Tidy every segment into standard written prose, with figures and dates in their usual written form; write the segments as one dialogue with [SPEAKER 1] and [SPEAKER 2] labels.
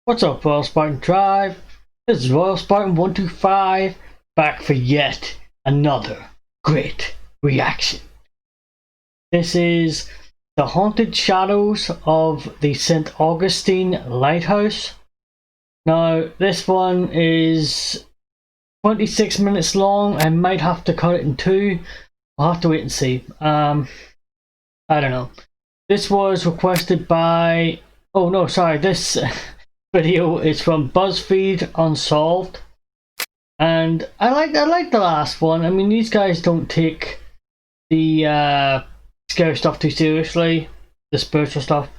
[SPEAKER 1] What's up, Royal Spartan Tribe? This is Royal Spartan 125 back for yet another great reaction. This is The Haunted Shadows of the St. Augustine Lighthouse. Now, this one is 26 minutes long. I might have to cut it in two. I'll have to wait and see. I don't know. This was requested by... Oh no, sorry, this video is from BuzzFeed Unsolved. And I like the last one. I mean, these guys don't take the scary stuff too seriously, the spiritual stuff.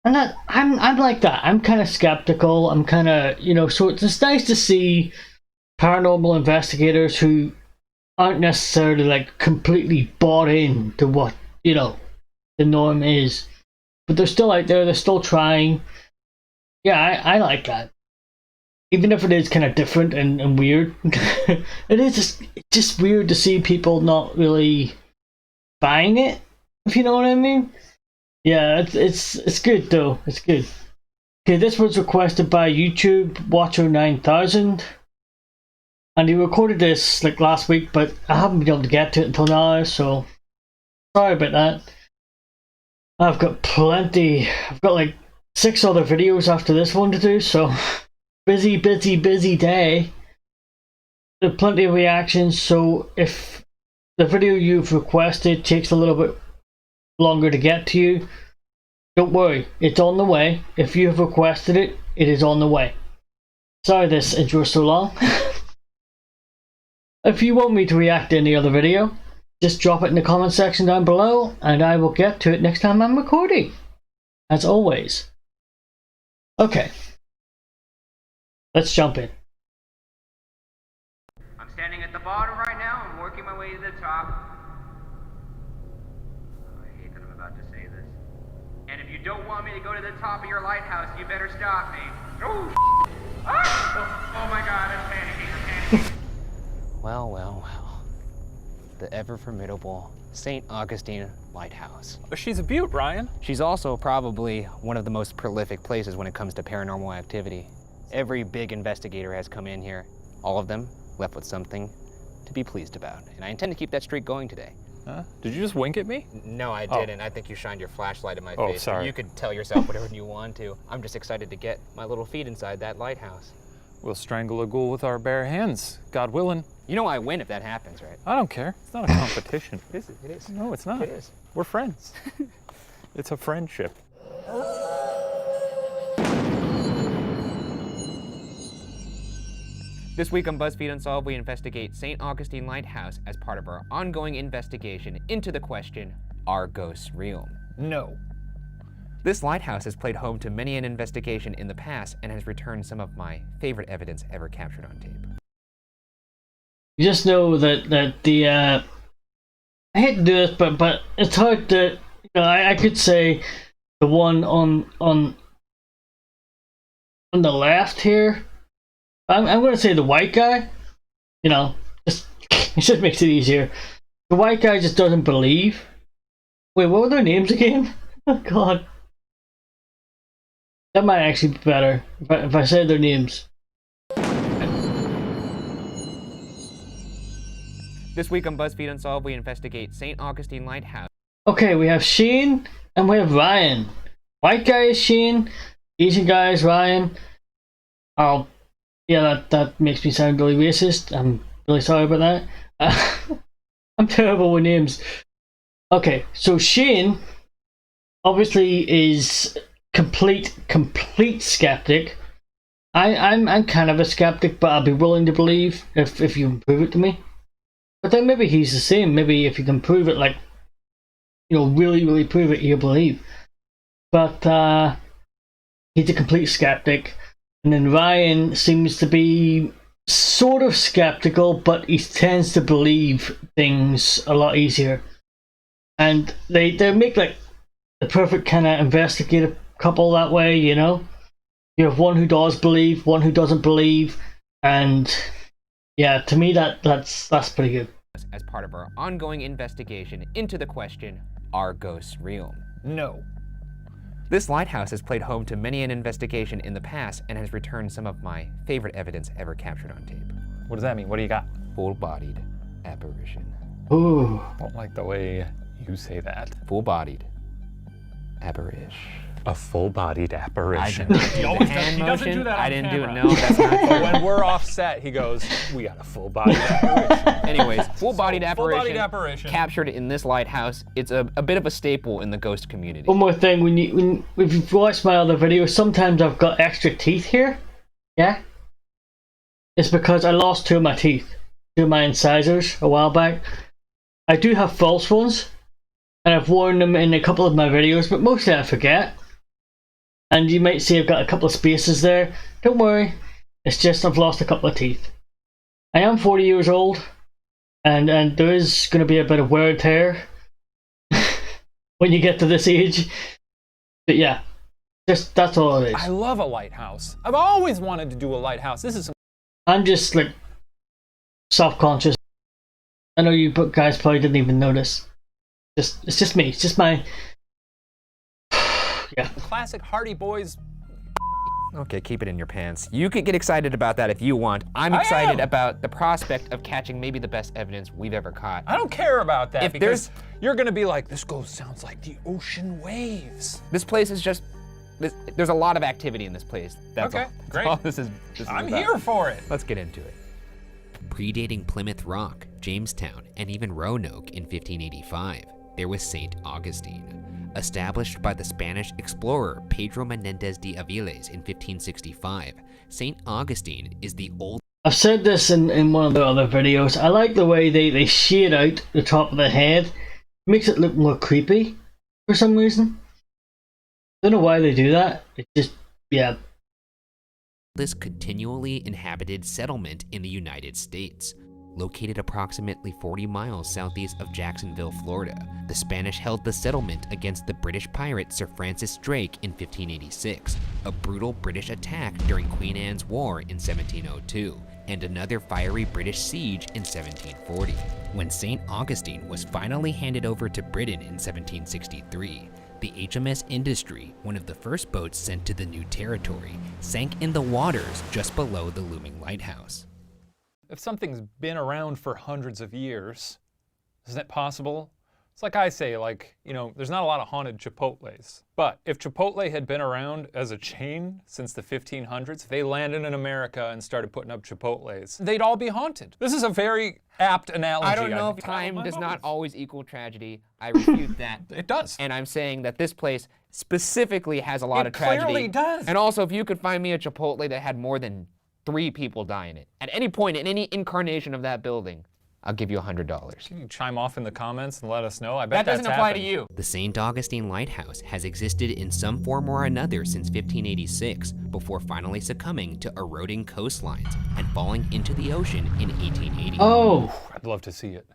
[SPEAKER 1] And that I'm like that. I'm kind of skeptical. I'm kind of, you know, so it's nice to see paranormal investigators who aren't necessarily like completely bought in to what, you know, the norm is, but they're still out there, they're still trying. Yeah, I like that, even if it is kind of different and weird. It is just weird to see people not really buying it, if you know what I mean. Yeah, it's good though. It's good. Okay, this was requested by YouTube Watcher 9000. And he recorded this like last week, but I haven't been able to get to it until now, so sorry about that. I've got plenty. I've got like 6 other videos after this one to do, so busy day. There are plenty of reactions, so if the video you've requested takes a little bit longer to get to you, don't worry, it's on the way. If you have requested it, it is on the way. Sorry this intro is so long. If you want me to react to any other video, just drop it in the comment section down below and I will get to it next time I'm recording, as always. Okay, let's jump in.
[SPEAKER 2] I'm standing at the bottom right now. I'm working my way to the top. Oh, I hate that I'm about to say this. And if you don't want me to go to the top of your lighthouse, you better stop me. Oh, oh my god, I'm panicking.
[SPEAKER 3] Well, well, well. The ever-formidable St. Augustine Lighthouse.
[SPEAKER 4] She's a beaut, Ryan.
[SPEAKER 3] She's also probably one of the most prolific places when it comes to paranormal activity. Every big investigator has come in here. All of them left with something to be pleased about. And I intend to keep that streak going today.
[SPEAKER 4] Huh? Did you just wink at me?
[SPEAKER 3] No, I didn't. I think you shined your flashlight in my face.
[SPEAKER 4] Oh, sorry.
[SPEAKER 3] You could tell yourself whatever you want to. I'm just excited to get my little feet inside that lighthouse.
[SPEAKER 4] We'll strangle a ghoul with our bare hands, God willing.
[SPEAKER 3] You know I win if that happens, right?
[SPEAKER 4] I don't care. It's not a competition.
[SPEAKER 3] It is. It is.
[SPEAKER 4] No, it's not.
[SPEAKER 3] It is.
[SPEAKER 4] We're friends. It's a friendship.
[SPEAKER 3] This week on BuzzFeed Unsolved, we investigate St. Augustine Lighthouse as part of our ongoing investigation into the question, are ghosts real? No. This lighthouse has played home to many an investigation in the past and has returned some of my favorite evidence ever captured on tape.
[SPEAKER 1] You just know that the I hate to do this, but it's hard to, you know, I could say the one on the left here. I'm gonna say the white guy. You know, just it just makes it easier. The white guy just doesn't believe. Wait, what were their names again? Oh God, that might actually be better if I say their names.
[SPEAKER 3] This week on BuzzFeed Unsolved, we investigate St. Augustine Lighthouse.
[SPEAKER 1] Okay, we have Shane and we have Ryan. White guy is Shane, Asian guy is Ryan. Oh, yeah, that makes me sound really racist. I'm really sorry about that. I'm terrible with names. Okay, so Shane obviously is complete skeptic. I'm kind of a skeptic, but I'll be willing to believe if you can prove it to me. But then maybe he's the same. Maybe if you can prove it, like, you know, really prove it, he'll believe. But he's a complete skeptic. And then Ryan seems to be sort of skeptical, but he tends to believe things a lot easier. And they make like the perfect kind of investigative couple that way, you know? You have one who does believe, one who doesn't believe, and yeah, to me that's pretty good.
[SPEAKER 3] As part of our ongoing investigation into the question, are ghosts real? No. This lighthouse has played home to many an investigation in the past and has returned some of my favorite evidence ever captured on tape.
[SPEAKER 4] What does that mean? What do you got?
[SPEAKER 3] Full-bodied apparition.
[SPEAKER 1] Ooh.
[SPEAKER 4] I don't like the way you say that.
[SPEAKER 3] Full-bodied apparition.
[SPEAKER 4] A full-bodied apparition.
[SPEAKER 3] He always does. He doesn't do that on camera. I didn't do it. No, that's not true.
[SPEAKER 4] When we're off set, he goes, "We got a full-bodied apparition."
[SPEAKER 3] Anyways, full-bodied
[SPEAKER 4] Full-bodied apparition.
[SPEAKER 3] captured in this lighthouse. It's a bit of a staple in the ghost community.
[SPEAKER 1] One more thing, if you've watched my other videos, sometimes I've got extra teeth here. Yeah? It's because I lost 2 of my teeth. 2 of my incisors a while back. I do have false ones, and I've worn them in a couple of my videos, but mostly I forget. And you might see I've got a couple of spaces there. Don't worry, it's just I've lost a couple of teeth. I am 40 years old, and there is going to be a bit of wear and tear when you get to this age. But yeah, just that's all it is.
[SPEAKER 4] I love a lighthouse. I've always wanted to do a lighthouse. This is some...
[SPEAKER 1] I'm just like self-conscious. I know you guys probably didn't even notice. It's just me. It's just my... yeah.
[SPEAKER 4] Classic Hardy Boys.
[SPEAKER 3] Okay, keep it in your pants. You could get excited about that if you want. I'm excited about the prospect of catching maybe the best evidence we've ever caught.
[SPEAKER 4] I don't care about that
[SPEAKER 3] If
[SPEAKER 4] because you're gonna be like, this ghost sounds like the ocean waves.
[SPEAKER 3] This place is just, there's a lot of activity in this place. That's
[SPEAKER 4] Okay,
[SPEAKER 3] all. That's
[SPEAKER 4] great.
[SPEAKER 3] all this is
[SPEAKER 4] I'm
[SPEAKER 3] about.
[SPEAKER 4] here for it.
[SPEAKER 3] Let's get into it. Predating Plymouth Rock, Jamestown, and even Roanoke in 1585, there was St. Augustine. Established by the Spanish explorer Pedro Menendez de Aviles in 1565, St. Augustine is the old...
[SPEAKER 1] I've said this in one of the other videos. I like the way they shade out the top of the head. It makes it look more creepy for some reason. I don't know why they do that. It just, yeah.
[SPEAKER 3] This continually inhabited settlement in the United States. Located approximately 40 miles southeast of Jacksonville, Florida, the Spanish held the settlement against the British pirate Sir Francis Drake in 1586, a brutal British attack during Queen Anne's War in 1702, and another fiery British siege in 1740. When St. Augustine was finally handed over to Britain in 1763, the HMS Industry, one of the first boats sent to the new territory, sank in the waters just below the looming lighthouse.
[SPEAKER 4] If something's been around for hundreds of years, isn't it possible? It's like I say, like, you know, there's not a lot of haunted Chipotles. But if Chipotle had been around as a chain since the 1500s, if they landed in America and started putting up Chipotles, they'd all be haunted. This is a very apt analogy.
[SPEAKER 3] I don't know if time does not always equal tragedy. I refute that.
[SPEAKER 4] It does.
[SPEAKER 3] And I'm saying that this place specifically has a lot of tragedy.
[SPEAKER 4] It clearly does.
[SPEAKER 3] And also, if you could find me a Chipotle that had more than 3 people die in it, at any point in any incarnation of that building, I'll give you $100.
[SPEAKER 4] Can you chime off in the comments and let us know? I bet
[SPEAKER 3] That doesn't
[SPEAKER 4] that's
[SPEAKER 3] apply
[SPEAKER 4] happened.
[SPEAKER 3] to you. The St. Augustine Lighthouse has existed in some form or another since 1586, before finally succumbing to eroding coastlines and falling into the ocean in 1880.
[SPEAKER 1] Oh,
[SPEAKER 4] I'd love to see it.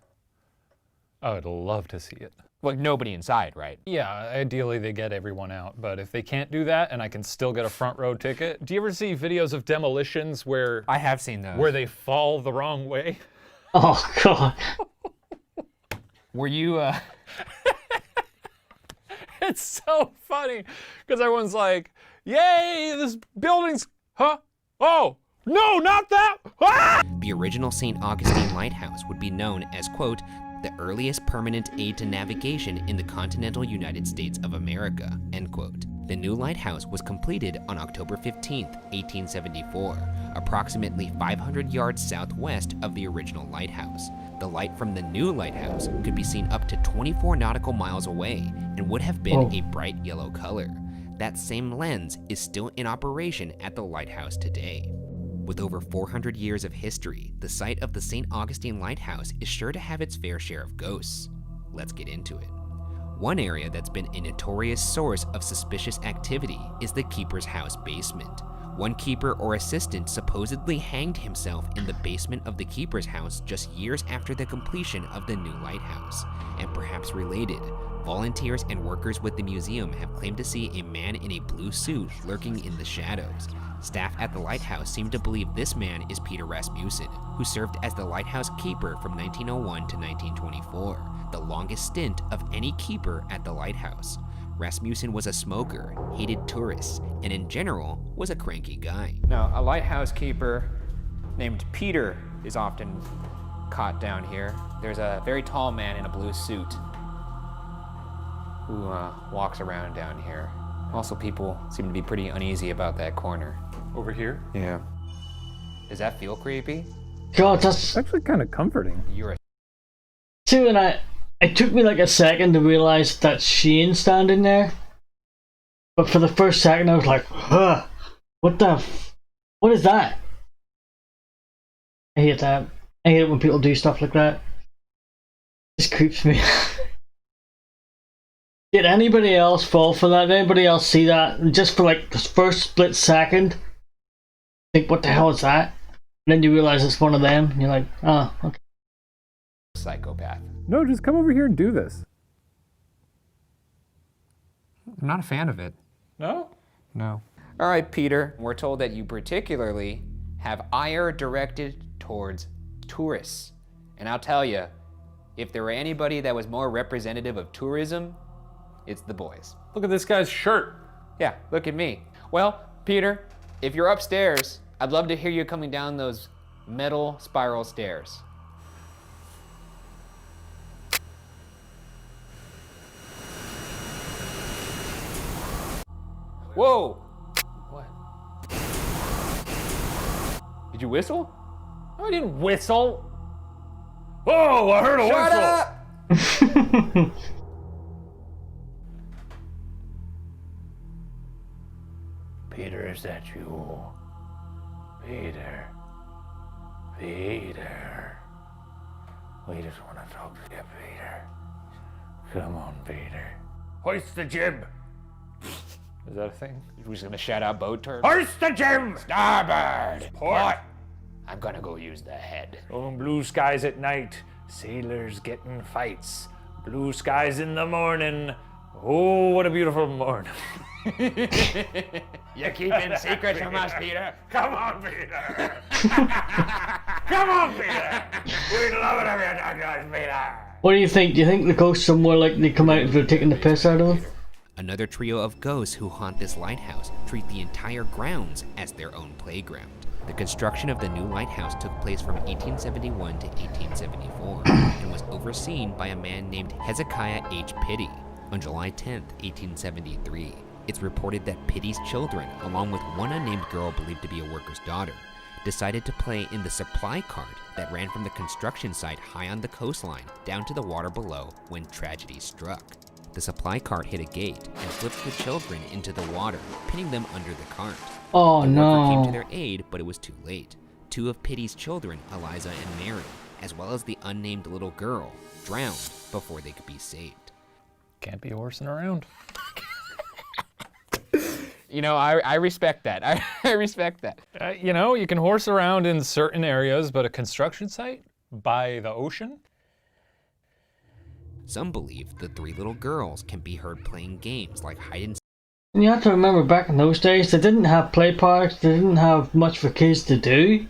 [SPEAKER 4] I would love to see it.
[SPEAKER 3] Like nobody inside, right?
[SPEAKER 4] Yeah, ideally they get everyone out, but if they can't do that and I can still get a front row ticket. Do you ever see videos of demolitions where
[SPEAKER 3] I have seen those.
[SPEAKER 4] where they fall the wrong way?
[SPEAKER 1] oh God.
[SPEAKER 3] Were you,
[SPEAKER 4] It's so funny because everyone's like, yay, this building's, huh? Oh, no, not that! Ah!
[SPEAKER 3] The original St. Augustine Lighthouse would be known as, quote, the earliest permanent aid to navigation in the continental United States of America, end quote. The new lighthouse was completed on October 15, 1874, approximately 500 yards southwest of the original lighthouse. The light from the new lighthouse could be seen up to 24 nautical miles away and would have been a bright yellow color. That same lens is still in operation at the lighthouse today. With over 400 years of history, the site of the St. Augustine Lighthouse is sure to have its fair share of ghosts. Let's get into it. One area that's been a notorious source of suspicious activity is the keeper's house basement. One keeper or assistant supposedly hanged himself in the basement of the keeper's house just years after the completion of the new lighthouse. And perhaps related, volunteers and workers with the museum have claimed to see a man in a blue suit lurking in the shadows. Staff at the lighthouse seem to believe this man is Peter Rasmussen, who served as the lighthouse keeper from 1901 to 1924, the longest stint of any keeper at the lighthouse. Rasmussen was a smoker, hated tourists, and in general was a cranky guy.
[SPEAKER 5] Now, a lighthouse keeper named Peter is often caught down here. There's a very tall man in a blue suit who walks around down here. Also, people seem to be pretty uneasy about that corner.
[SPEAKER 4] Over here?
[SPEAKER 5] Yeah. Does that feel creepy?
[SPEAKER 1] God, that's
[SPEAKER 4] It's actually kind of comforting.
[SPEAKER 5] You're a
[SPEAKER 1] too, and it took me like a second to realize that Shane standing there. But for the first second, I was like, huh, what is that? I hate that. I hate it when people do stuff like that. It just creeps me. Did anybody else fall for that? Did anybody else see that? And just for like the first split second, think, what the hell is that? And then you realize it's one of them. And you're like, oh, okay.
[SPEAKER 5] psychopath.
[SPEAKER 4] No, just come over here and do this.
[SPEAKER 5] I'm not a fan of it.
[SPEAKER 4] No?
[SPEAKER 5] No. All right, Peter. We're told that you particularly have ire directed towards tourists. And I'll tell you, if there were anybody that was more representative of tourism, it's the boys.
[SPEAKER 4] Look at this guy's shirt.
[SPEAKER 5] Yeah, look at me. Well, Peter, if you're upstairs, I'd love to hear you coming down those metal spiral stairs. Whoa! What? Did you whistle?
[SPEAKER 4] No, I didn't whistle. Whoa, I heard a
[SPEAKER 5] Shut
[SPEAKER 4] whistle.
[SPEAKER 5] up!
[SPEAKER 6] Peter, is that you? Peter. Peter. We just want to talk to you, Peter. Come on, Peter. Hoist the jib!
[SPEAKER 4] Is that a thing?
[SPEAKER 5] We're just gonna shout out boat terms.
[SPEAKER 6] Hoist the jib!
[SPEAKER 5] Starboard!
[SPEAKER 6] Port!
[SPEAKER 5] I'm gonna go use the head.
[SPEAKER 6] On blue skies at night, sailors get in fights. Blue skies in the morning. Oh, what a beautiful morning.
[SPEAKER 5] You're keeping secrets from us, Peter.
[SPEAKER 6] Come on, Peter! Come on, Peter! We'd love it if you talk to us, Peter!
[SPEAKER 1] What do you think? Do you think the ghosts are more likely to come out if they're taking the piss out of them?
[SPEAKER 3] Another trio of ghosts who haunt this lighthouse treat the entire grounds as their own playground. The construction of the new lighthouse took place from 1871 to 1874 and was overseen by a man named Hezekiah H. Pitty on July 10, 1873. It's reported that Pitty's children, along with one unnamed girl believed to be a worker's daughter, decided to play in the supply cart that ran from the construction site high on the coastline down to the water below when tragedy struck. The supply cart hit a gate and flipped the children into the water, pinning them under the cart.
[SPEAKER 1] Oh
[SPEAKER 3] The worker came to
[SPEAKER 1] no.
[SPEAKER 3] their aid, but it was too late. Two of Pitty's children, Eliza and Mary, as well as the unnamed little girl, drowned before they could be saved.
[SPEAKER 4] Can't be horsing around.
[SPEAKER 5] You know, I respect that. I respect that.
[SPEAKER 4] You know, you can horse around in certain areas, but a construction site by the ocean?
[SPEAKER 3] Some believe the three little girls can be heard playing games like hide and
[SPEAKER 1] And you have to remember, back in those days, they didn't have play parks, they didn't have much for kids to do.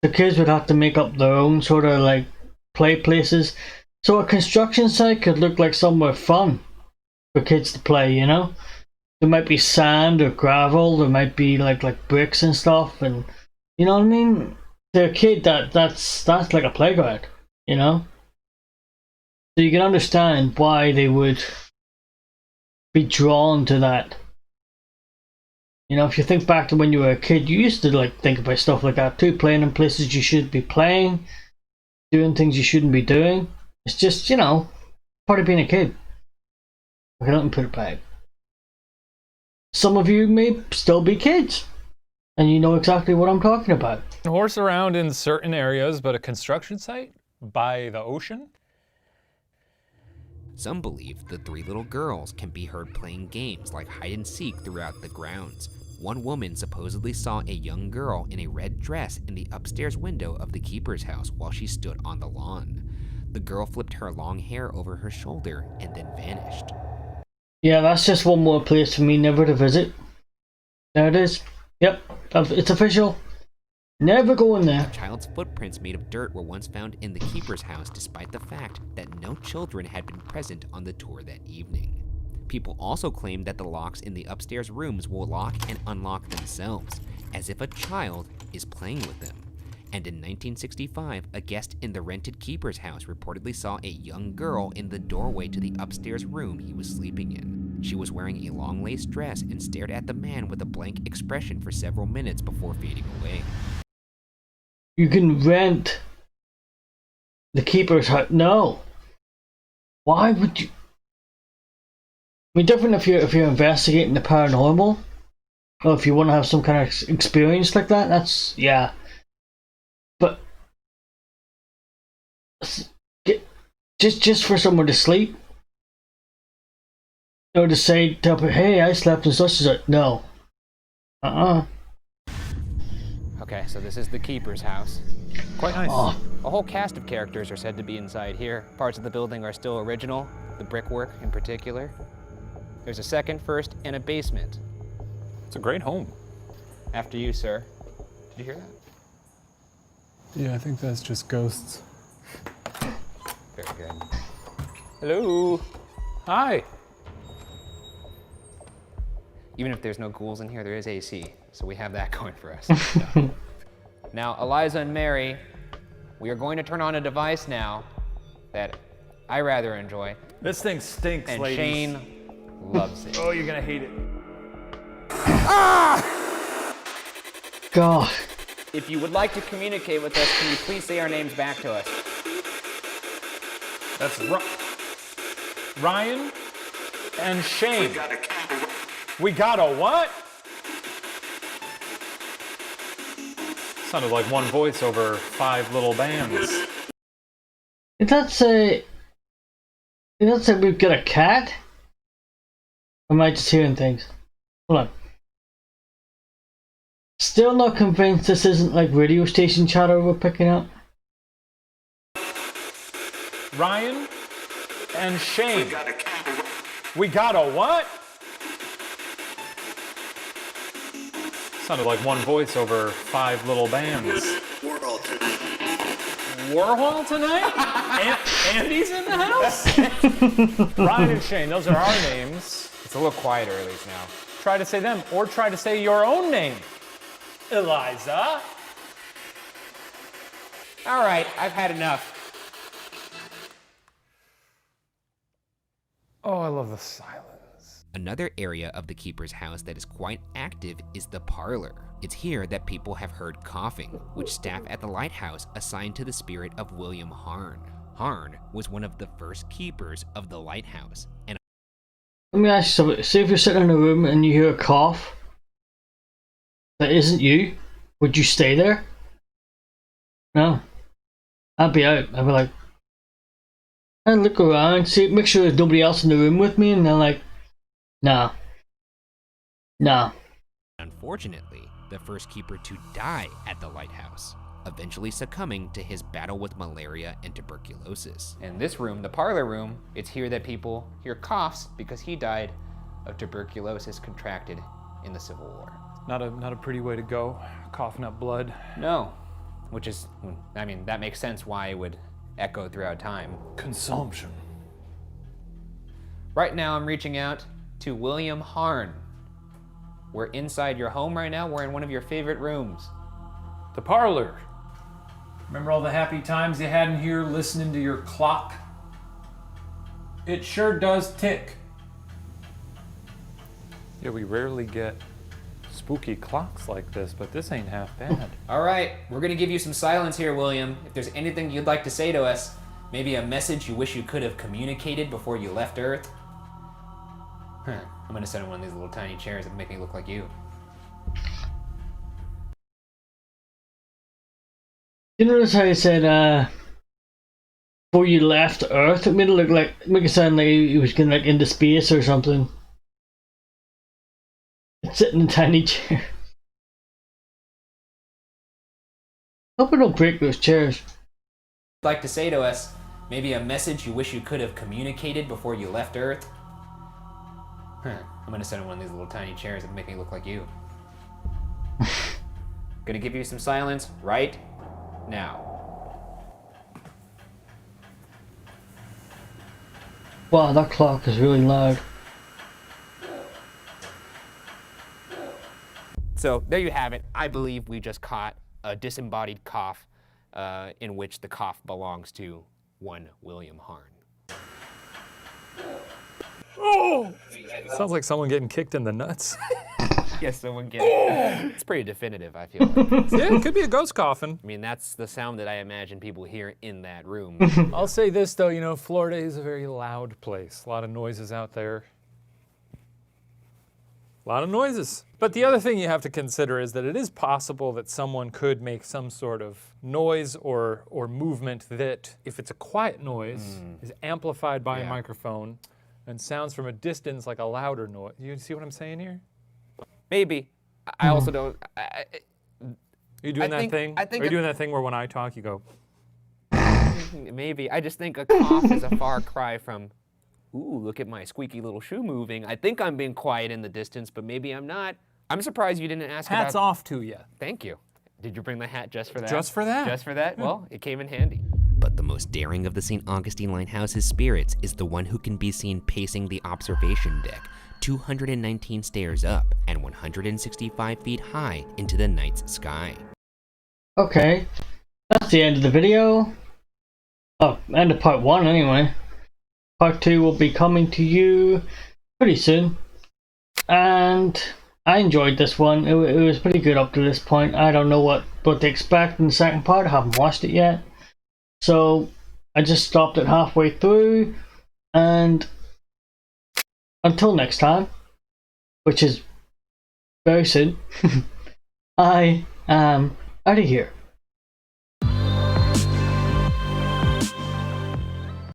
[SPEAKER 1] The kids would have to make up their own sort of like play places. So a construction site could look like somewhere fun for kids to play, you know? There might be sand or gravel, there might be like bricks and stuff, and you know what I mean? To a kid, that's like a playground, you know? So you can understand why they would be drawn to that. You know, if you think back to when you were a kid, you used to like think about stuff like that too, playing in places you shouldn't be playing, doing things you shouldn't be doing. It's just, you know, part of being a kid. Okay, let me put it back. Some of you may still be kids, and you know exactly what I'm talking about.
[SPEAKER 4] Horse around in certain areas, but a construction site by the ocean?
[SPEAKER 3] Some believe the three little girls can be heard playing games like hide and seek throughout the grounds. One woman supposedly saw a young girl in a red dress in the upstairs window of the keeper's house while she stood on the lawn. The girl flipped her long hair over her shoulder and then vanished.
[SPEAKER 1] Yeah, that's just one more place for me never to visit. There it is. Yep, it's official. Never go in there.
[SPEAKER 3] A child's footprints made of dirt were once found in the keeper's house despite the fact that no children had been present on the tour that evening. People also claim that the locks in the upstairs rooms will lock and unlock themselves, as if a child is playing with them. And in 1965, a guest in the rented keeper's house reportedly saw a young girl in the doorway to the upstairs room he was sleeping in. She was wearing a long lace dress and stared at the man with a blank expression for several minutes before fading away.
[SPEAKER 1] You can rent the keeper's house. No. Why would you? I mean, different if you're investigating the paranormal, or if you want to have some kind of experience like that. That's yeah. But just for someone to sleep, or to say, "Hey, I slept in such and such." No.
[SPEAKER 5] Okay, so this is the keeper's house.
[SPEAKER 4] Quite nice.
[SPEAKER 1] Oh,
[SPEAKER 5] A whole cast of characters are said to be inside here. Parts of the building are still original, the brickwork in particular. There's a second, first, and a basement.
[SPEAKER 4] It's a great home.
[SPEAKER 5] After you, sir. Did you hear that?
[SPEAKER 4] Yeah, I think that's just ghosts.
[SPEAKER 5] Very good. Hello.
[SPEAKER 4] Hi.
[SPEAKER 5] Even if there's no ghouls in here, there is AC, so we have that going for us. Now, Eliza and Mary, we are going to turn on a device now that I rather enjoy,
[SPEAKER 6] This thing stinks,
[SPEAKER 5] and
[SPEAKER 6] ladies.
[SPEAKER 5] Shane loves it.
[SPEAKER 6] Oh, you're gonna hate it.
[SPEAKER 1] God.
[SPEAKER 5] If you would like to communicate with us, can you please say our names back to us?
[SPEAKER 6] That's Ryan and Shane. We got a what? Sounded like one voice over 5 little bands.
[SPEAKER 1] Did that say we've got a cat? Or am I just hearing things? Hold on. Still not convinced this isn't like radio station chatter we're picking up.
[SPEAKER 6] Ryan and Shane. We got a what? Sounded like one voice over 5 little bands. Warhol tonight? Andy's in the house? Ryan and Shane, those are our names.
[SPEAKER 5] It's a little quieter at least now.
[SPEAKER 6] Try to say them, or try to say your own name. Eliza.
[SPEAKER 5] All right, I've had enough.
[SPEAKER 4] Oh, I love the silence.
[SPEAKER 3] Another area of the keeper's house that is quite active is the parlor. It's here that people have heard coughing, which staff at the lighthouse assigned to the spirit of William Harn. Harn was one of the first keepers of the lighthouse, and
[SPEAKER 1] Let me ask you something. Say if you're sitting in a room and you hear a cough that isn't you, would you stay there? No. I'd be out. I'd be like, I'd look around, see, make sure there's nobody else in the room with me, and they're like, nah.
[SPEAKER 3] unfortunately, the first keeper to die at the lighthouse, eventually succumbing to his battle with malaria and tuberculosis.
[SPEAKER 5] In this room, the parlor room, it's here that people hear coughs because he died of tuberculosis contracted in the Civil War.
[SPEAKER 6] Not a pretty way to go, coughing up blood.
[SPEAKER 5] No, which is, I mean, that makes sense why it would echo throughout time.
[SPEAKER 6] Consumption.
[SPEAKER 5] Right now, I'm reaching out to William Harn. We're inside your home right now. We're in one of your favorite rooms.
[SPEAKER 6] The parlor. Remember all the happy times you had in here listening to your clock? It sure does tick. Yeah, we rarely get spooky clocks like this, but this ain't half bad.
[SPEAKER 5] All right, we're gonna give you some silence here, William. If there's anything you'd like to say to us, maybe a message you wish you could have communicated before you left Earth. I'm gonna sit in one of these little tiny chairs that make me look like you.
[SPEAKER 1] You notice how he said, before you left Earth? It made it look like, make it sound like he was going like into space or something. Sitting in a tiny chair. Hope I don't break those chairs.
[SPEAKER 5] Like to say to us, maybe a message you wish you could have communicated before you left Earth. I'm gonna sit in one of these little tiny chairs that make me look like you. Gonna give you some silence right now.
[SPEAKER 1] Wow, that clock is really loud.
[SPEAKER 3] So there you have it. I believe we just caught a disembodied cough in which the cough belongs to one William Harn.
[SPEAKER 4] Oh! Sounds like someone getting kicked in the nuts.
[SPEAKER 3] Yes, someone get it. It's pretty definitive, I feel like.
[SPEAKER 4] Yeah, it could be a ghost coffin.
[SPEAKER 3] I mean, that's the sound that I imagine people hear in that room.
[SPEAKER 4] I'll say this though, you know, Florida is a very loud place. A lot of noises out there. A lot of noises. But the other thing you have to consider is that it is possible that someone could make some sort of noise or movement that, if it's a quiet noise, is amplified by a microphone and sounds from a distance like a louder noise. You see what I'm saying here?
[SPEAKER 3] Maybe. I also don't.
[SPEAKER 4] Are you doing that thing?
[SPEAKER 3] I think
[SPEAKER 4] Are you doing that thing where when I talk, you go?
[SPEAKER 3] maybe. I just think a cough is a far cry from, ooh, look at my squeaky little shoe moving. I think I'm being quiet in the distance, but maybe I'm not. I'm surprised you didn't ask
[SPEAKER 4] Hats
[SPEAKER 3] about...
[SPEAKER 4] off to you.
[SPEAKER 3] Thank you. Did you bring the hat just for that?
[SPEAKER 4] Just for that.
[SPEAKER 3] Just for that? Well, it came in handy.
[SPEAKER 5] But the most daring of the St. Augustine Lighthouse's spirits is the one who can be seen pacing the observation deck, 219 stairs up and 165 feet high into the night's sky.
[SPEAKER 1] Okay, that's the end of the video. Oh, end of part 1 anyway. Part 2 will be coming to you pretty soon. And I enjoyed this one. It was pretty good up to this point. I don't know what to expect in the second part. I haven't watched it yet. So I just stopped it halfway through. And until next time, which is very soon, I am out of here.